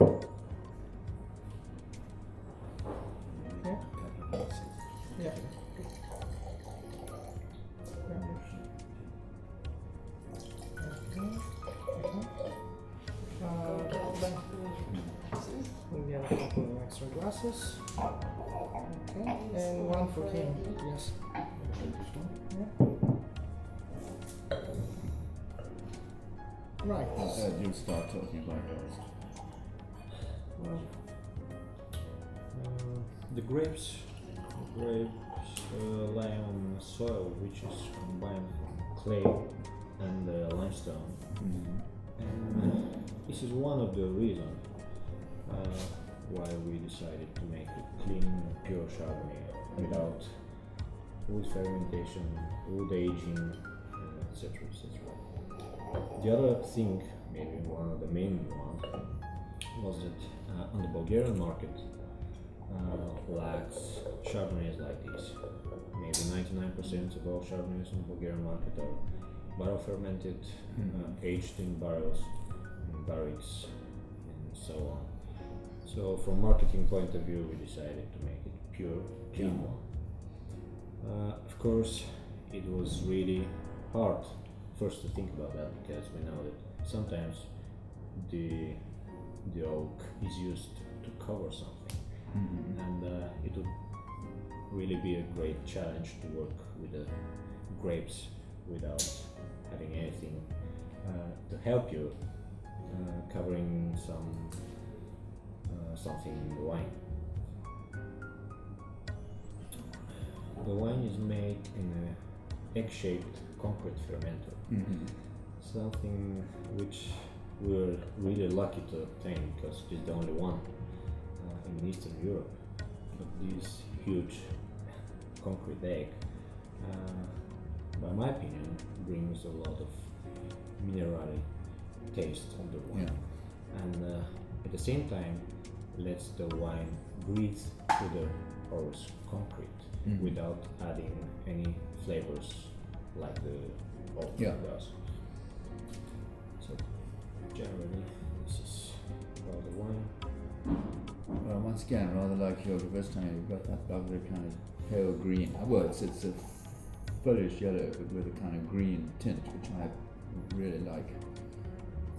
Yeah. Yeah. We have a couple of extra glasses. Okay, and one for him. Yes. Yeah. Right. You start talking about yours. Well, the grapes lie on soil which is combined clay and limestone. Mm-hmm. And this is one of the reasons why we decided to make a clean, pure Chardonnay without wood fermentation, wood aging, etc., etc. The other thing, maybe one of the main ones, was that on the Bulgarian market lacks Chardonnays like this. Maybe 99% of all Chardonnays on the Bulgarian market are barrel fermented, aged in barrels, in barriques, and so on. So from marketing point of view, we decided to make it pure, clean one. Of course, it was really hard first to think about that, because we know that sometimes the oak is used to cover something, and it would really be a great challenge to work with the grapes without having anything to help you covering something in the wine. The wine is made in an egg-shaped concrete fermenter, something which we're really lucky to obtain because it is the only one in Eastern Europe. But this huge concrete egg, by my opinion, brings a lot of mineral taste of the wine, and at the same time lets the wine breathe through the porous concrete without adding any flavors like the oak does. So generally, this is about the wine. Well, once again, rather like your first time, you've got that lovely kind of pale green. Well, it's a fullish yellow, but with a kind of green tint, which I really like.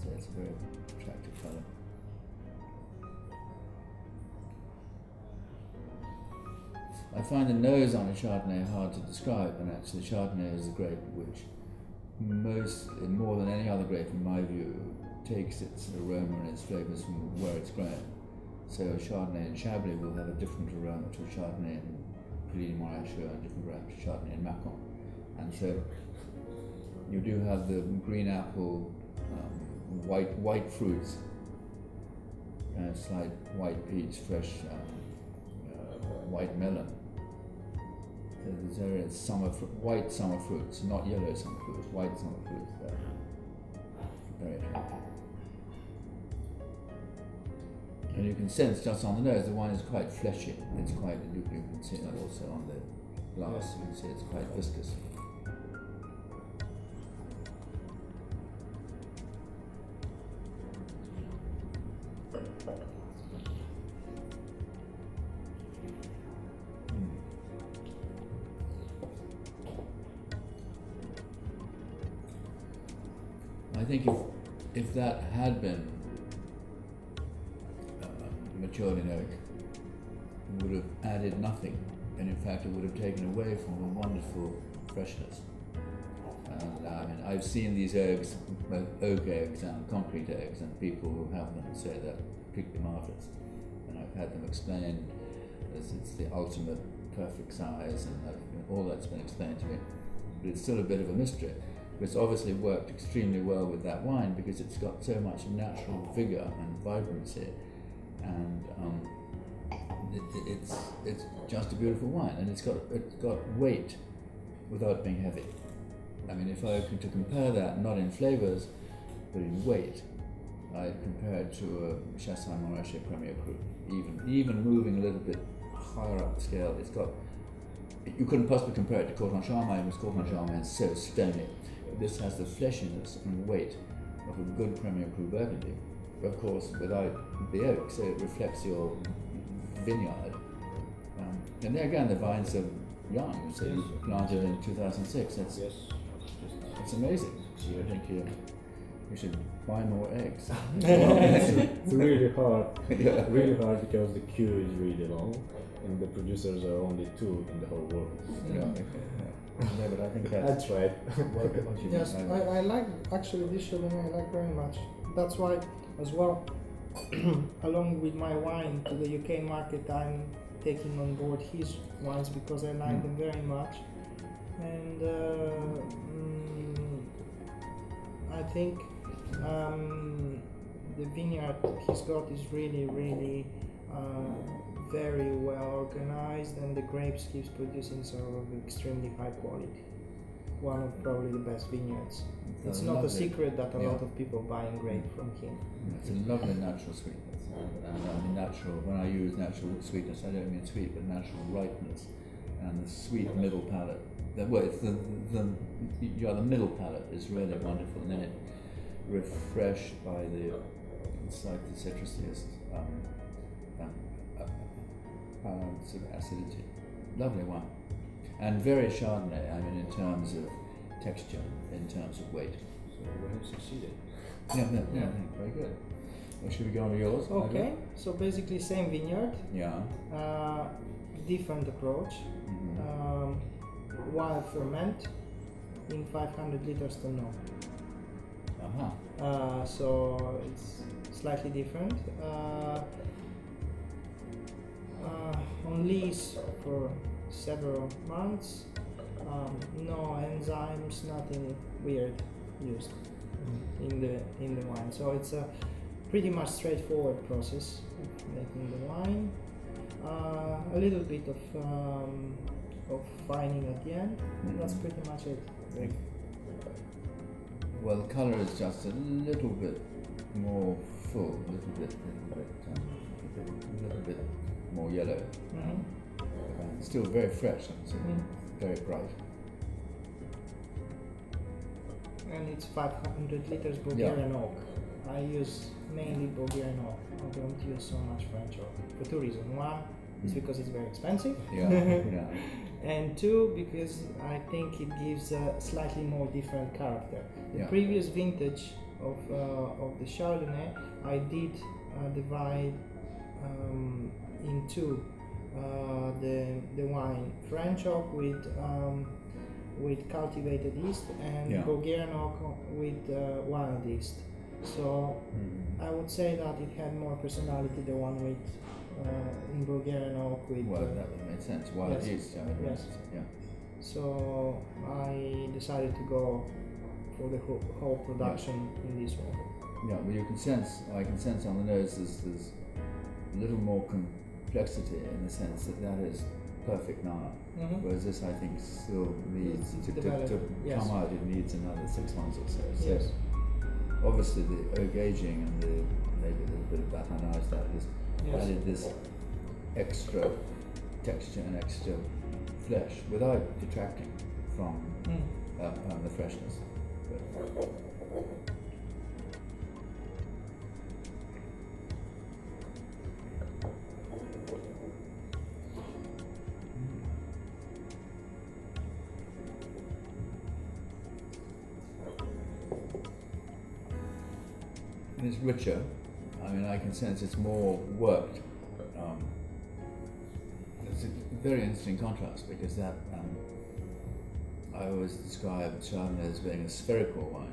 So it's a very attractive colour. I find the nose on a Chardonnay hard to describe, and actually Chardonnay is a grape which more than any other grape, in my view, takes its aroma and its flavours from where it's grown. So Chardonnay and Chablis will have a different aroma to Chardonnay and Puligny-Montrachet, and different aroma to Chardonnay and Macon. And so you do have the green apple, white fruits, slight white peach, fresh white melon. There is white summer fruits, not yellow summer fruits, white summer fruits. Very attractive. And you can sense just on the nose, the wine is quite fleshy. It's quite, you can see that also on the glass, you can see it's quite viscous. I think if that had been matured in oak, it would have added nothing, and in fact it would have taken away from the wonderful freshness. And I mean, I've seen these eggs, both oak eggs and concrete eggs, and people who have them say they're completely marvellous. And I've had them explained as it's the ultimate perfect size, and all that's been explained to me. But it's still a bit of a mystery. But it's obviously worked extremely well with that wine because it's got so much natural vigour and vibrancy, and it's just a beautiful wine, and it's got weight without being heavy. I mean, if I were to compare that, not in flavours, but in weight, I'd compare it to a Chassagne-Montrachet Premier Cru. Even moving a little bit higher up the scale, it's got. You couldn't possibly compare it to Courtin-Charmagne because Courtin-Charmagne is so stony. This has the fleshiness and weight of a good Premier Cru Burgundy, of course, without the oak, so it reflects your vineyard. And there again, the vines are young, so you planted in 2006. That's Yes. it's amazing. So I think you should buy more eggs. It's really hard. Yeah. Really hard because the queue is really long, and the producers are only 2 in the whole world. Yeah, okay, yeah. Yeah, but I think that's That's right. what you Yes, think. I like actually this Chardonnay. I like very much. That's why, as well, along with my wine to the UK market, I'm taking on board his wines because I like them very much, and I think the vineyard he's got is really very well organized, and the grapes he's producing are of extremely high quality. One of probably the best vineyards. It's not a lovely. secret that a Yeah. lot of people buy and grape from him. It's a lovely natural sweetness. And I mean natural, when I use natural sweetness, I don't mean sweet, but natural ripeness. And the sweet middle palate. Well, it's the middle palate is really wonderful. And then it refreshed by it's like the citrusy sort of acidity. Lovely wine. And very Chardonnay, I mean, in terms of texture, in terms of weight. So we have succeeded. Yeah, very good. Well, should we go on to yours? Okay, so basically same vineyard, Yeah. different approach. Mhm. Wild ferment in 500 liters to no. So it's slightly different. On lease for several months. No enzymes, nothing weird used in the wine. So it's a pretty much straightforward process of making the wine. A little bit of fining at the end. And that's pretty much it. Well, the colour is just a little bit more full, a little bit more yellow. Still very fresh, and so very bright. And it's 500 liters Bulgarian oak. I use mainly Bulgarian oak. I don't use so much French oak for 2 reasons. One is because it's very expensive. Yeah. And 2, because I think it gives a slightly more different character. The Yeah. previous vintage of the Chardonnay, I did divide in 2 the wine French oak with cultivated yeast and Bulgarian oak with wild yeast. So I would say that it had more personality, the one with in Bulgarian oak with. Well, that would make sense. Wild yeast, I mean, Yes. yeah. So I decided to go for the whole production in this one. Yeah, well, I can sense on the nose there's a little more complexity in the sense that is perfect now. Whereas this, I think, still needs to come out. It needs another 6 months or so. So Yes. obviously the oak aging and maybe a little bit of Atanassova that has added this extra texture and extra flesh without detracting from the freshness. But, and it's richer. I mean, I can sense it's more worked. It's a very interesting contrast because that I always describe Chardonnay as being a spherical wine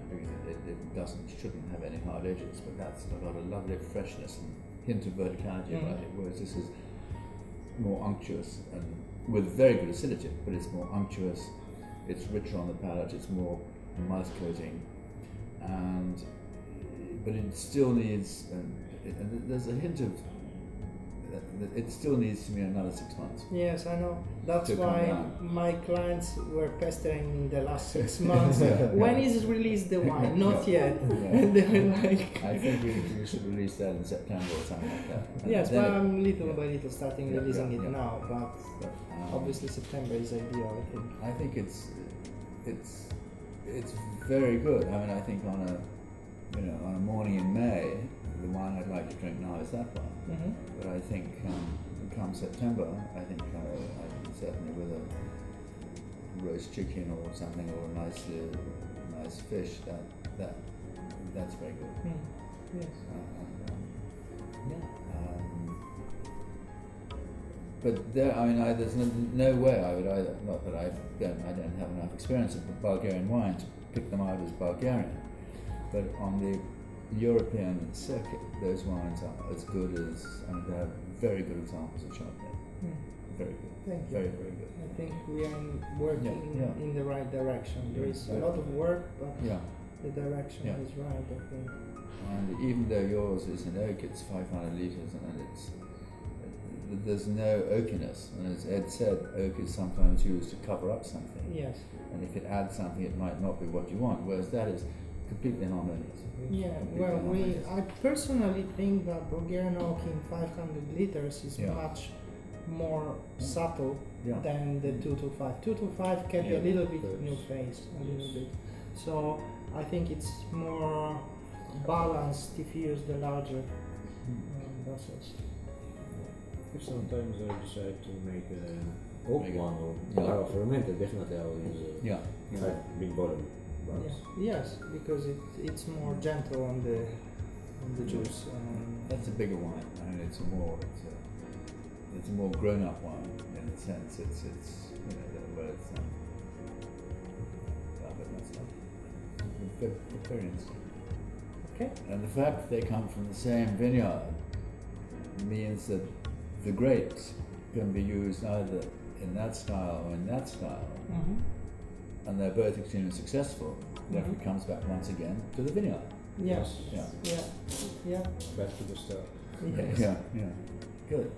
because it shouldn't have any hard edges, but that's got a lovely freshness and hint of verticality about it, whereas this is more unctuous and with very good acidity, but it's more unctuous, it's richer on the palate, it's more mouth coating, but it still needs, there's a hint of, it still needs to be another 6 months. Yes, I know. That's To come why down. my clients were pestering me in the last 6 months. When is released the wine? Not yet. And they were like, I think we should release that in September or something like that. And yes, then but it- I'm little by little starting releasing it yeah. now. But But, obviously September is ideal, I think. I think it's very good. I mean, I think on a morning in May, the wine I'd like to drink now is that one. Mm-hmm. But I think come September, I think I certainly with a roast chicken or something, or a nice fish, that's very good. Yes. But there, I mean, there's no way I would either. Not that I don't have enough experience of Bulgarian wine to pick them out as Bulgarian. But on the European circuit, those wines are as good as, and they have very good examples of Chardonnay. Very good. Thank you. Very, very good. I think we are working in the right direction. There is a lot of work, but the direction is right, I think. And even though yours is an oak, it's 500 litres, and there's no oakiness. And as Ed said, oak is sometimes used to cover up something. Yes. And if it adds something, it might not be what you want, whereas that is completely harmonious. Yeah, well, I personally think that Bulgarian oak in 500 liters is much more subtle than the 225. 225 can be a little bit new face, a little bit. So I think it's more balanced if you use the larger vessels. If sometimes I decide to make an oak one or barrel fermented, definitely I will use big bottom barrels. Yes, because it's more gentle on the juice. That's a bigger wine, and it's a more grown-up wine in the sense it's where it's very interesting. Okay. And the fact that they come from the same vineyard means that the grapes can be used either in that style or in that style, and they're both extremely successful. Therefore, it comes back once again to the vineyard. Yes. Yeah. Back to the start. Yes. Yeah. Good.